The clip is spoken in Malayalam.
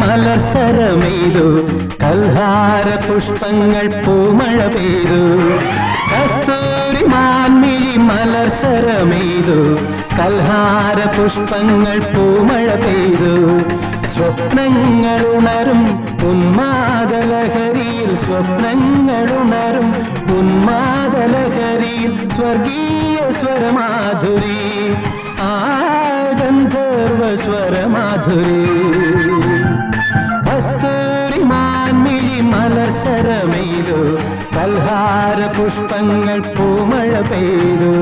മലർസരമെയ്തു കൽഹാര പുഷ്പങ്ങൾ പൂമഴ പെയ്തു കസ്തൂരി മാൻമിഴി മലർസരമെയ്തു കൽഹാര പുഷ്പങ്ങൾ പൂമഴ പെയ്തു സ്വപ്നങ്ങളുണരും ഉന്മാദലഹരിയിൽ സ്വപ്നങ്ങളുണരും ഉന്മാദലഹരിയിൽ സ്വർഗീയ സ്വരമാധുരി ആ ഗന്ധർവ സ്വരമാധുരി കസ്തൂരി മാൻമിഴി മലർസരമെയ്തു കൽഹാര പുഷ്പങ്ങൾ പൂമഴ പെയ്തു